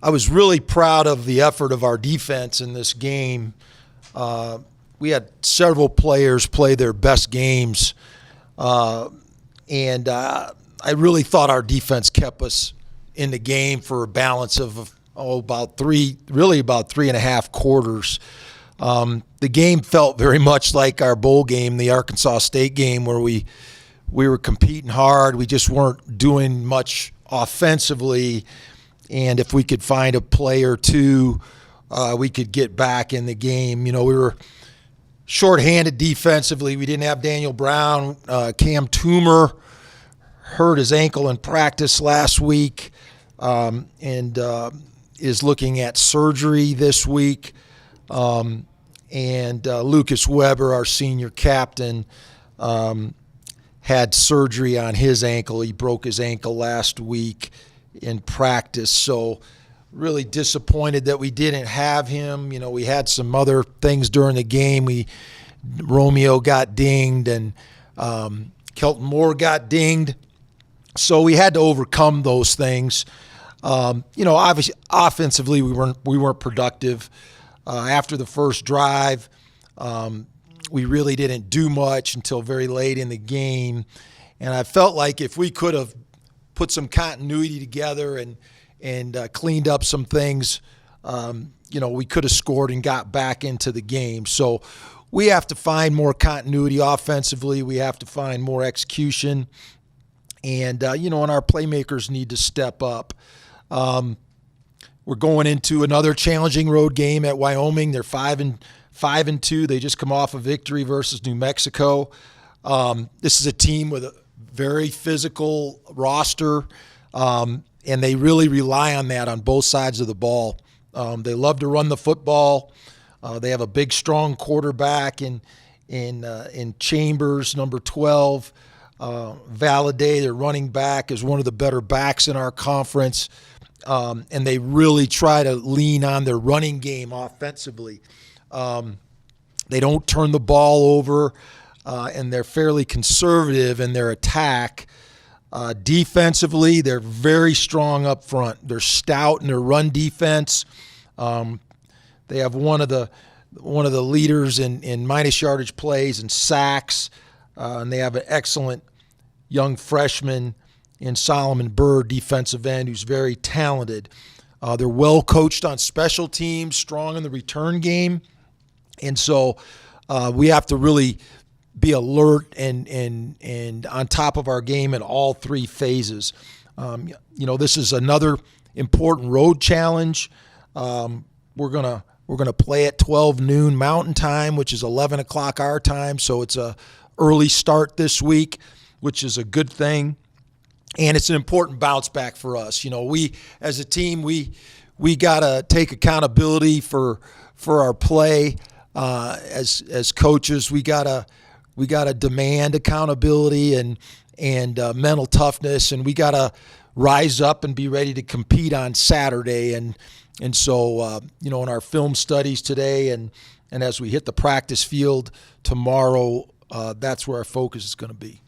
I was really proud of the effort of our defense in this game. We had several players play their best games, and I really thought our defense kept us in the game for a balance of about 3.5 quarters. The game felt very much like our bowl game, the Arkansas State game, where we were competing hard. We just weren't doing much offensively, and if we could find a play or two, we could get back in the game. We were shorthanded defensively. We didn't have Daniel Brown. Cam Toomer hurt his ankle in practice last week and is looking at surgery this week. And Lucas Weber, our senior captain, had surgery on his ankle. He broke his ankle last week in practice. So really disappointed that we didn't have him. We had some other things during the game. Romeo got dinged and Kelton Moore got dinged. So we had to overcome those things. Obviously offensively we weren't productive. After the first drive, we really didn't do much until very late in the game. And I felt like if we could have put some continuity together and cleaned up some things, we could have scored and got back into the game. So we have to find more continuity offensively. We have to find more execution. And, and our playmakers need to step up. We're going into another challenging road game at Wyoming. They're 5-2. They just come off a victory versus New Mexico. This is a team with a very physical roster, and they really rely on that on both sides of the ball. They love to run the football. They have a big, strong quarterback in Chambers, number 12. Valladay, their running back, is one of the better backs in our conference. And they really try to lean on their running game offensively. They don't turn the ball over, and they're fairly conservative in their attack. Defensively, they're very strong up front. They're stout in their run defense. They have one of the leaders in minus yardage plays and sacks, and they have an excellent young freshman in Solomon Byrd, defensive end, who's very talented. They're well coached on special teams, strong in the return game, and so we have to really be alert and on top of our game in all three phases. This is another important road challenge. We're gonna play at 12 noon Mountain Time, which is 11 o'clock our time, so it's a early start this week, which is a good thing. And it's an important bounce back for us. We as a team, we got to take accountability for our play. As coaches, we got to demand accountability and mental toughness, and we got to rise up and be ready to compete on Saturday. And so in our film studies today and as we hit the practice field tomorrow, that's where our focus is going to be.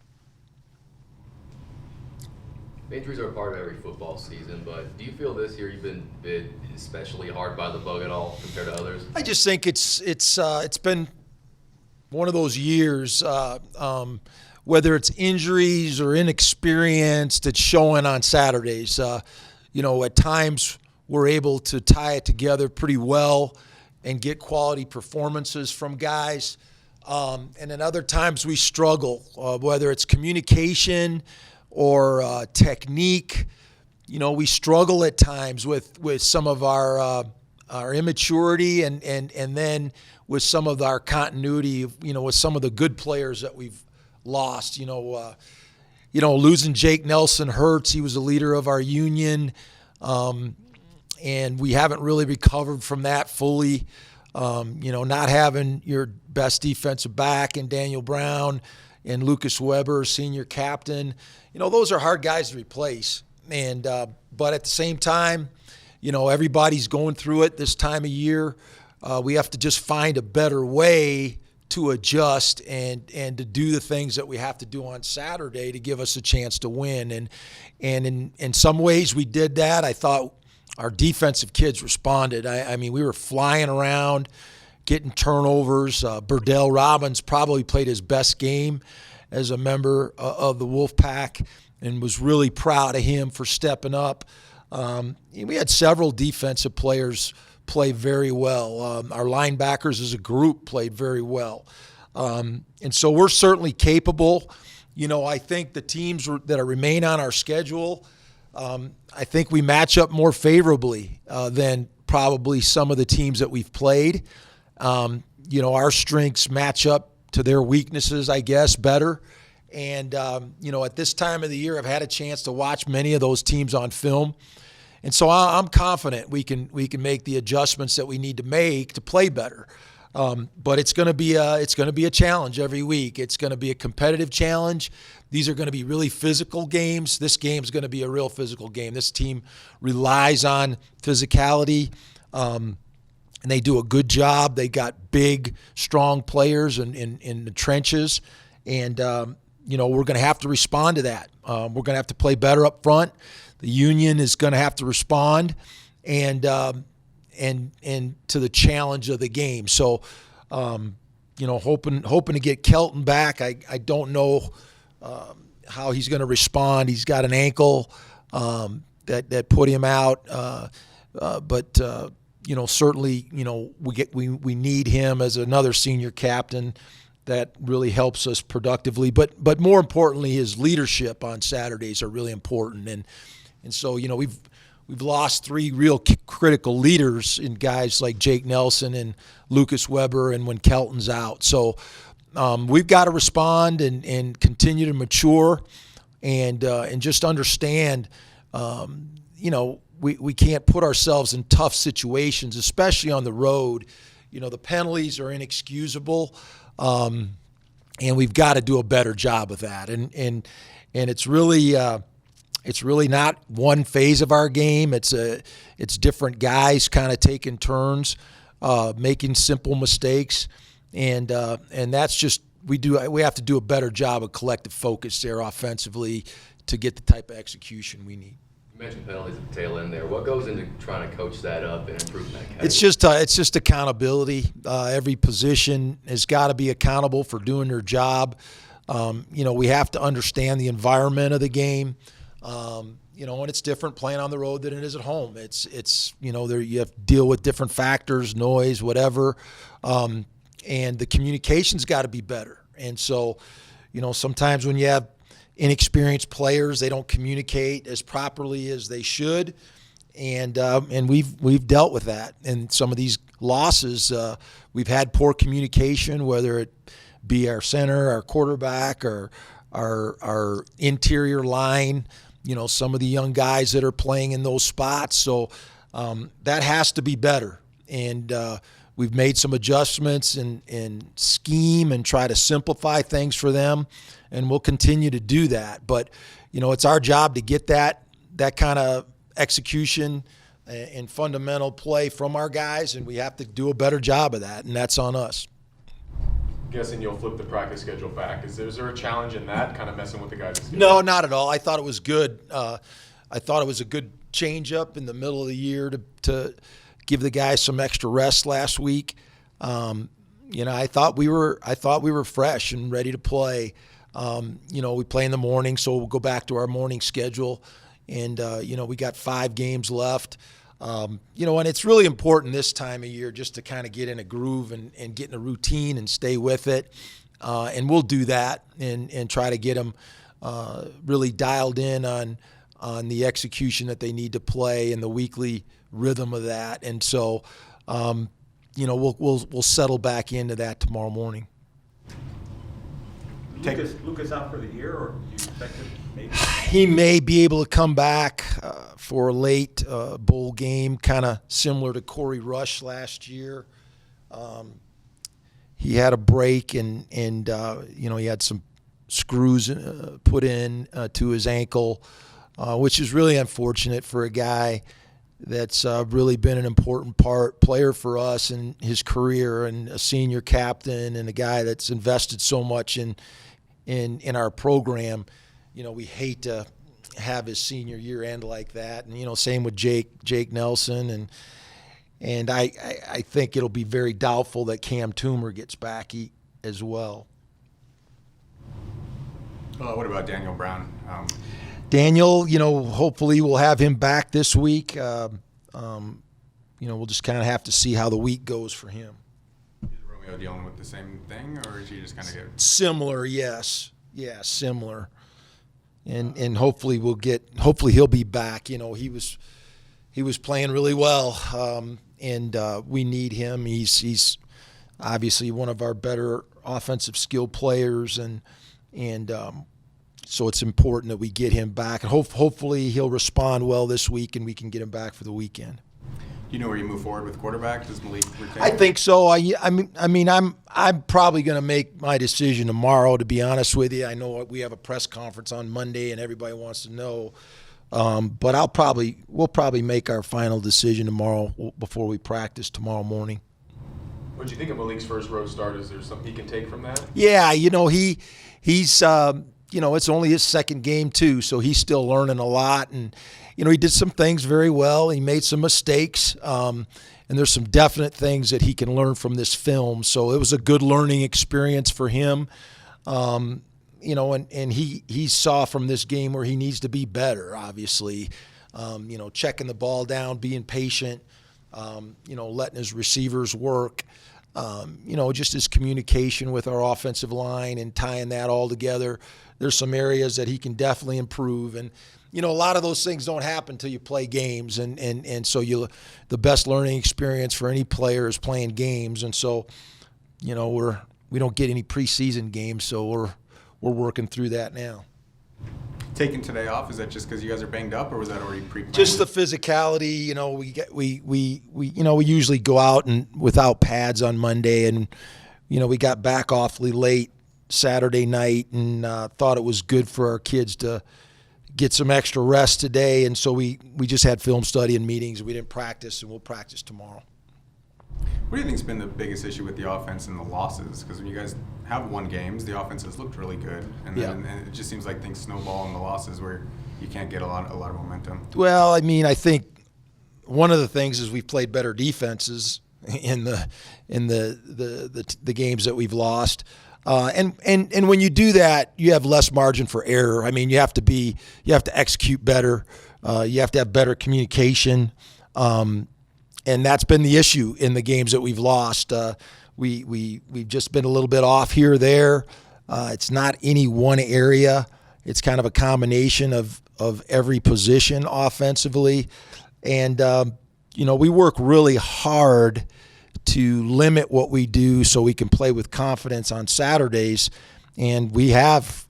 Injuries are a part of every football season, but do you feel this year you've been bit especially hard by the bug at all compared to others? I just think it's been one of those years, whether it's injuries or inexperience, that's showing on Saturdays. At times we're able to tie it together pretty well and get quality performances from guys, and then other times we struggle, whether it's communication or technique. We struggle at times with some of our immaturity and then with some of our continuity, with some of the good players that we've lost. Losing Jake Nelson hurts. He was a leader of our union, and we haven't really recovered from that fully. Not having your best defensive back in Daniel Brown and Lucas Weber, senior captain, those are hard guys to replace. And but at the same time, everybody's going through it this time of year. We have to just find a better way to adjust and to do the things that we have to do on Saturday to give us a chance to win. And in some ways we did that. I thought our defensive kids responded. I mean, we were flying around, getting turnovers. Berdale Robins probably played his best game as a member of the Wolfpack, and was really proud of him for stepping up. We had several defensive players play very well. Our linebackers as a group played very well. And so we're certainly capable. I think the teams that remain on our schedule, I think we match up more favorably than probably some of the teams that we've played. Our strengths match up to their weaknesses, I guess, better. And, at this time of the year, I've had a chance to watch many of those teams on film. And so I'm confident we can make the adjustments that we need to make to play better. But it's going to be a challenge every week. It's going to be a competitive challenge. These are going to be really physical games. This game is going to be a real physical game. This team relies on physicality, and they do a good job. They got big, strong players in the trenches, and we're going to have to respond to that. We're going to have to play better up front. The Union is going to have to respond, and to the challenge of the game. So, hoping to get Kelton back. I don't know how he's going to respond. He's got an ankle that put him out, but certainly we need him as another senior captain. That really helps us productively, but more importantly, his leadership on Saturdays are really important, and so we've lost three real critical leaders in guys like Jake Nelson and Lucas Weber, and when Kelton's out. So we've got to respond and continue to mature and just understand, we can't put ourselves in tough situations, especially on the road. The penalties are inexcusable, and we've got to do a better job of that. And it's really not one phase of our game. It's different guys kind of taking turns, making simple mistakes, and that's just we have to do a better job of collective focus there offensively to get the type of execution we need. You mentioned penalties at the tail end there. What goes into trying to coach that up and improve that? It's just accountability. Every position has got to be accountable for doing their job. We have to understand the environment of the game. And it's different playing on the road than it is at home. It's there you have to deal with different factors, noise, whatever, and the communication's got to be better. And so, sometimes when you have inexperienced players, they don't communicate as properly as they should, and we've dealt with that. And some of these losses, we've had poor communication, whether it be our center, our quarterback, or our interior line. Some of the young guys that are playing in those spots. So that has to be better. And we've made some adjustments in scheme and try to simplify things for them. And we'll continue to do that. But, it's our job to get that kind of execution and fundamental play from our guys. And we have to do a better job of that. And that's on us. Guessing you'll flip the practice schedule back. Is there a challenge in that, kind of messing with the guys' schedule? No, not at all. I thought it was good. I thought it was a good change-up in the middle of the year to give the guys some extra rest last week. I thought we were fresh and ready to play. We play in the morning, so we'll go back to our morning schedule. And we got 5 games left. And it's really important this time of year just to kind of get in a groove and get in a routine and stay with it. And we'll do that and try to get them really dialed in on the execution that they need to play and the weekly rhythm of that. And so, we'll settle back into that tomorrow morning. Lucas out for the year, or do you expect him maybe? He may be able to come back for a late bowl game, kind of similar to Corey Rush last year. He had a break and he had some screws put in to his ankle, which is really unfortunate for a guy that's really been an important player for us in his career, and a senior captain, and a guy that's invested so much in our program. We hate to have his senior year end like that. And same with Jake Nelson, and I think it'll be very doubtful that Cam Toomer gets back as well. What about Daniel Brown? Daniel, hopefully we'll have him back this week. We'll just kind of have to see how the week goes for him. Is Romeo dealing with the same thing, or is he just kind of get similar? Yes, yeah, similar. And hopefully he'll be back. He was playing really well, and we need him. He's obviously one of our better offensive skill players, and so it's important that we get him back. And hopefully he'll respond well this week, and we can get him back for the weekend. Do you know where you move forward with quarterback? Does Malik retain? I think so. I'm probably going to make my decision tomorrow, to be honest with you. I know we have a press conference on Monday and everybody wants to know. But we'll probably make our final decision tomorrow before we practice tomorrow morning. What do you think of Malik's first road start? Is there something he can take from that? Yeah, he's it's only his second game too, so he's still learning a lot. And he did some things very well. He made some mistakes, and there's some definite things that he can learn from this film. So it was a good learning experience for him. And he saw from this game where he needs to be better, obviously. Checking the ball down, being patient, letting his receivers work. Just his communication with our offensive line and tying that all together. There's some areas that he can definitely improve. And, a lot of those things don't happen until you play games. And so the best learning experience for any player is playing games. And so, we don't get any preseason games, so we're working through that now. Taking today off, is that just because you guys are banged up, or was that already pre-planned? Just the physicality. We usually go out and without pads on Monday, and we got back awfully late Saturday night, and thought it was good for our kids to get some extra rest today, and so we just had film study and meetings. We didn't practice, and we'll practice tomorrow. What do you think's been the biggest issue with the offense and the losses? Because when you guys have won games, the offense has looked really good, and then and it just seems like things snowball in the losses where you can't get a lot of momentum. Well, I think one of the things is we've played better defenses in the games that we've lost, and when you do that, you have less margin for error. You have to execute better. You have to have better communication. And that's been the issue in the games that we've lost. We've just been a little bit off here or there. It's not any one area. It's kind of a combination of every position offensively. And, we work really hard to limit what we do so we can play with confidence on Saturdays. And we have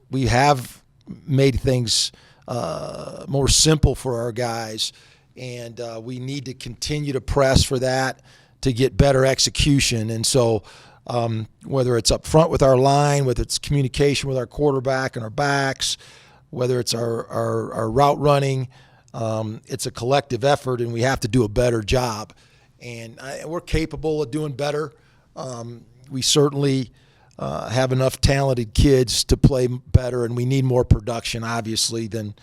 made things more simple for our guys. And we need to continue to press for that to get better execution. And so whether it's up front with our line, whether it's communication with our quarterback and our backs, whether it's our route running, it's a collective effort, and we have to do a better job. And we're capable of doing better. We certainly have enough talented kids to play better, and we need more production, obviously, than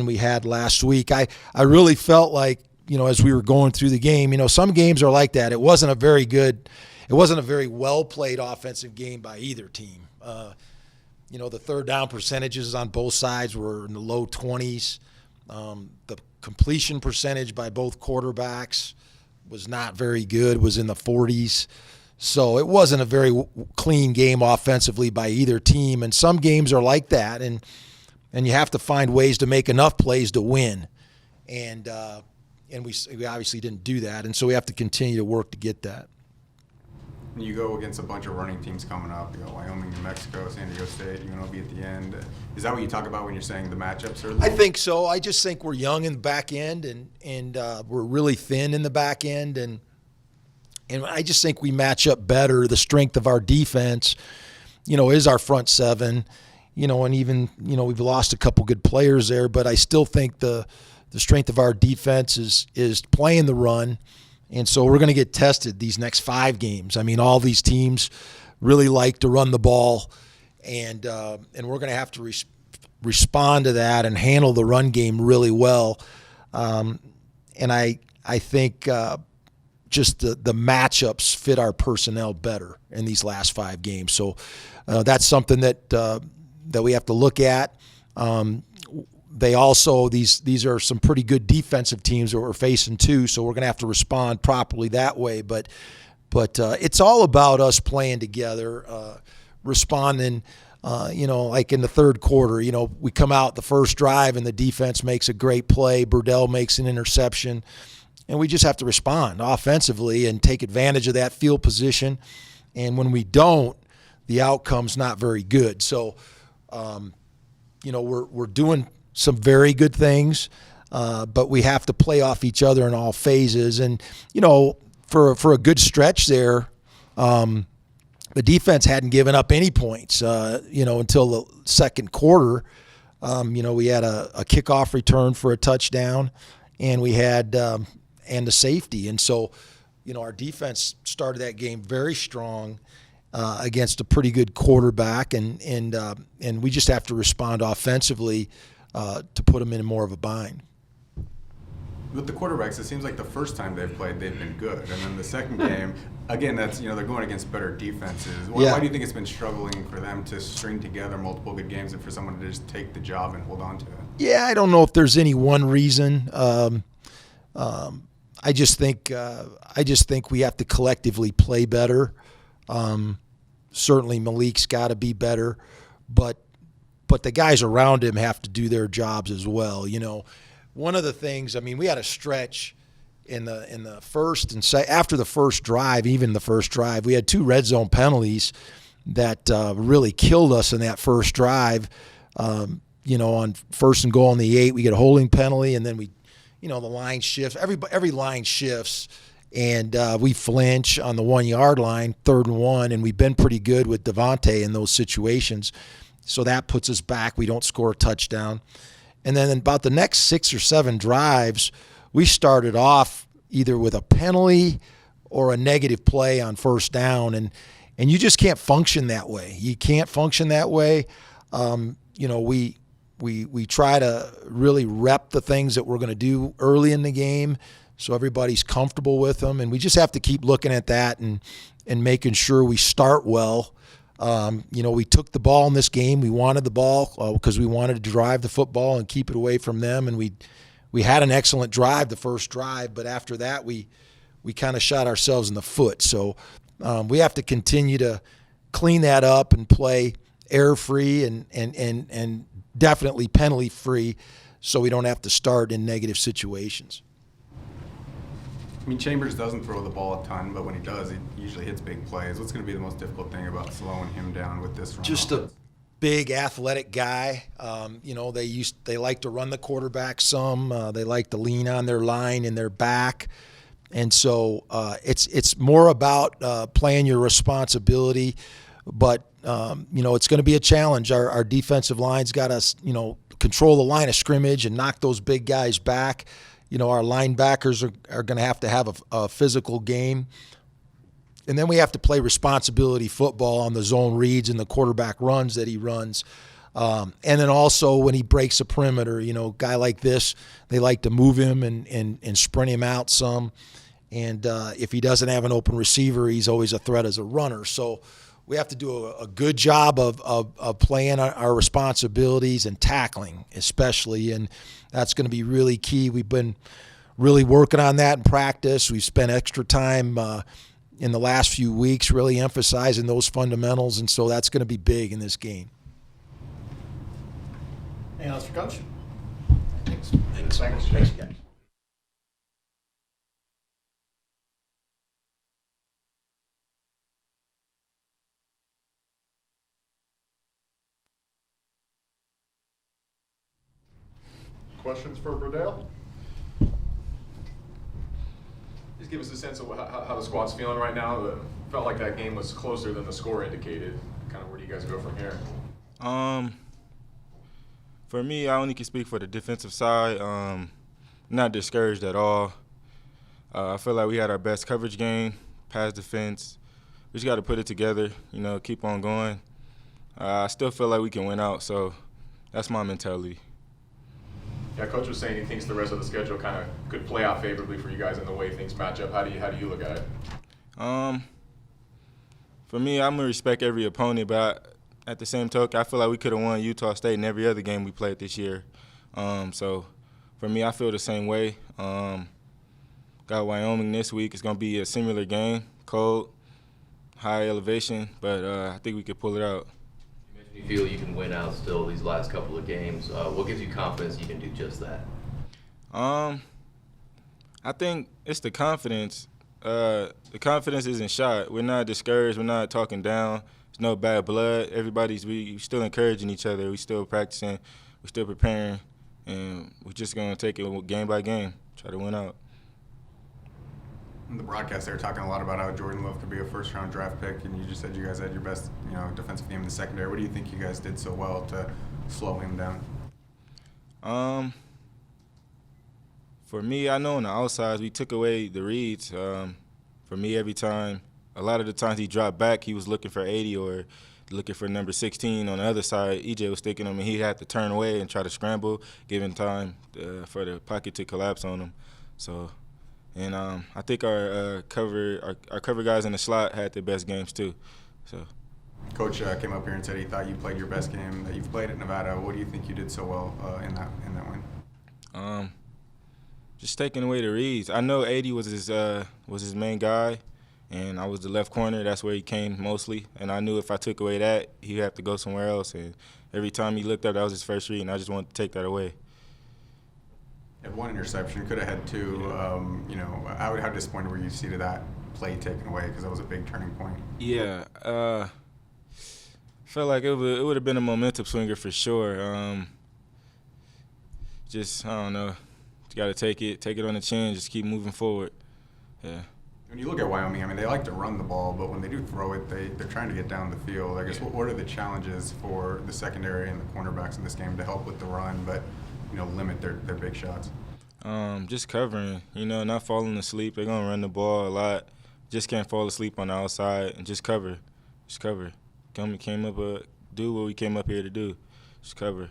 we had last week. I really felt like, as we were going through the game, some games are like that. It wasn't a very well played offensive game by either team. The third down percentages on both sides were in the low 20s. The completion percentage by both quarterbacks was not very good, was in the 40s. So it wasn't a very clean game offensively by either team. And some games are like that, and you have to find ways to make enough plays to win. And we obviously didn't do that, and so we have to continue to work to get that. You go against a bunch of running teams coming up. You got Wyoming, New Mexico, San Diego State, UNLV at the end. Is that what you talk about when you're saying the matchups are? I think so. I just think we're young in the back end, and we're really thin in the back end, and I just think we match up better. The strength of our defense, is our front seven. And even, we've lost a couple good players there, but I still think the strength of our defense is playing the run. And so we're going to get tested these next 5 games. All these teams really like to run the ball, and we're going to have to respond to that and handle the run game really well. And I think just the matchups fit our personnel better in these last 5 games. So that's something that we have to look at. They also these are some pretty good defensive teams that we're facing too, so we're going to have to respond properly that way. But it's all about us playing together, responding. Like in the third quarter, we come out the first drive and the defense makes a great play. Berdale makes an interception, and we just have to respond offensively and take advantage of that field position. And when we don't, the outcome's not very good. So, we're doing some very good things, but we have to play off each other in all phases. And, for a good stretch there, the defense hadn't given up any points, until the second quarter. We had a kickoff return for a touchdown, and we had and a safety. And so, our defense started that game very strong against a pretty good quarterback, and we just have to respond offensively to put them in more of a bind. With the quarterbacks, it seems like the first time they've played, they've been good, and then the second game, again, that's they're going against better defenses. Why do you think it's been struggling for them to string together multiple good games and for someone to just take the job and hold on to it? Yeah, I don't know if there's any one reason. I just think we have to collectively play better. Certainly Malik's got to be better, but the guys around him have to do their jobs as well. One of the things, we had a stretch in the first and after the first drive, even the first drive, we had 2 red zone penalties that really killed us in that first drive. On first and goal on the 8, we get a holding penalty, and then we, the line shifts. Every line shifts, and we flinch on the 1-yard line, 3rd and 1, and we've been pretty good with Devontae in those situations. So that puts us back. We don't score a touchdown. And then about the next 6 or 7 drives, we started off either with a penalty or a negative play on first down, and you just can't function that way. You can't function that way. We try to really rep the things that we're going to do early in the game so everybody's comfortable with them, and we just have to keep looking at that and making sure we start well. We took the ball in this game. We wanted the ball because we wanted to drive the football and keep it away from them. And we had an excellent drive, the first drive, but after that we kind of shot ourselves in the foot. So we have to continue to clean that up and play error-free and definitely penalty-free so we don't have to start in negative situations. Chambers doesn't throw the ball a ton, but when he does, he usually hits big plays. What's going to be the most difficult thing about slowing him down with this run? Just a big athletic guy. They like to run the quarterback some. They like to lean on their line and their back. And so it's more about playing your responsibility. But, it's going to be a challenge. Our defensive line's got us, control the line of scrimmage and knock those big guys back. Our linebackers are going to have a physical game. And then we have to play responsibility football on the zone reads and the quarterback runs that he runs. And then also when he breaks a perimeter, a guy like this, they like to move him and sprint him out some. And if he doesn't have an open receiver, he's always a threat as a runner. So we have to do a good job of playing our responsibilities and tackling especially, and that's going to be really key. We've been really working on that in practice. We've spent extra time in the last few weeks really emphasizing those fundamentals, and so that's going to be big in this game. Anything else for Coach? Thanks. Thanks, guys. Questions for Berdale? Just give us a sense of how the squad's feeling right now. It felt like that game was closer than the score indicated. Kind of where do you guys go from here? For me, I only can speak for the defensive side. Not discouraged at all. I feel like we had our best coverage game, pass defense. We just got to put it together, keep on going. I still feel like we can win out, so that's my mentality. Yeah, Coach was saying he thinks the rest of the schedule kind of could play out favorably for you guys in the way things match up. How do you look at it? For me, I'm gonna respect every opponent, but at the same token, I feel like we could have won Utah State in every other game we played this year. So for me, I feel the same way. Got Wyoming this week. It's gonna be a similar game, cold, high elevation, but I think we could pull it out. You mentioned you feel you can win out still these last couple of games. What gives you confidence you can do just that? I think it's the confidence. The confidence isn't shot. We're not discouraged. We're not talking down. There's no bad blood. We still encouraging each other. We still practicing. We're still preparing, and we're just gonna take it game by game, try to win out. In the broadcast, they were talking a lot about how Jordan Love could be a first-round draft pick, and you just said you guys had your best, defensive game in the secondary. What do you think you guys did so well to slow him down? For me, I know on the outsides, we took away the reads. For me, a lot of the times he dropped back, he was looking for 80 or looking for number 16 on the other side. EJ was sticking him, and he had to turn away and try to scramble, giving time for the pocket to collapse on him. So, and I think our cover guys in the slot had their best games too. So, Coach came up here and said he thought you played your best game that you've played at Nevada. What do you think you did so well in that win? Just taking away the reads. I know 80 was his main guy, and I was the left corner. That's where he came mostly. And I knew if I took away that, he'd have to go somewhere else. And every time he looked up, that was his first read, and I just wanted to take that away. Had one interception, could have had two. How disappointed were you to see that play taken away, because that was a big turning point? Yeah, felt like it would have been a momentum swinger for sure. I don't know. You got to take it on the chin, just keep moving forward. Yeah. When you look at Wyoming, they like to run the ball, but when they do throw it, they're trying to get down the field. I guess what are the challenges for the secondary and the cornerbacks in this game to help with the run, but limit their big shots? Just covering, not falling asleep. They're gonna run the ball a lot. Just can't fall asleep on the outside and just cover. Just cover. Do what we came up here to do. Just cover.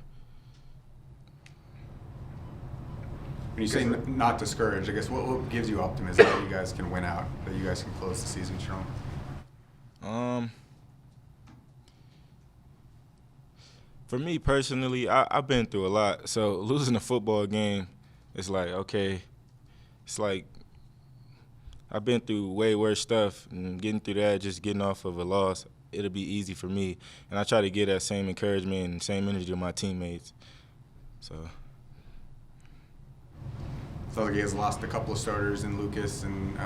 When you say not discouraged, I guess what gives you optimism that you guys can win out, that you guys can close the season strong? For me personally, I've been through a lot. So losing a football game, it's like, okay, it's like I've been through way worse stuff, and getting through that, just getting off of a loss, it'll be easy for me. And I try to give that same encouragement and same energy to my teammates. So. Sounds like he has lost a couple of starters in Lucas and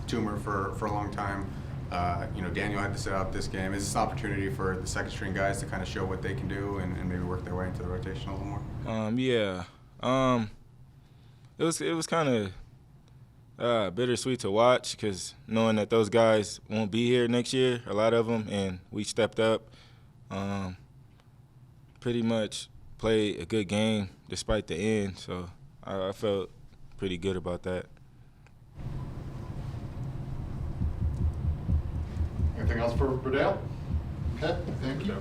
Toomer for a long time. Daniel had to sit out this game. Is this an opportunity for the second string guys to kind of show what they can do and maybe work their way into the rotation a little more? Yeah. It was kind of bittersweet to watch, because knowing that those guys won't be here next year, a lot of them, and we stepped up, pretty much played a good game despite the end. So I felt pretty good about that. Anything else for Berdale? Okay, thank you.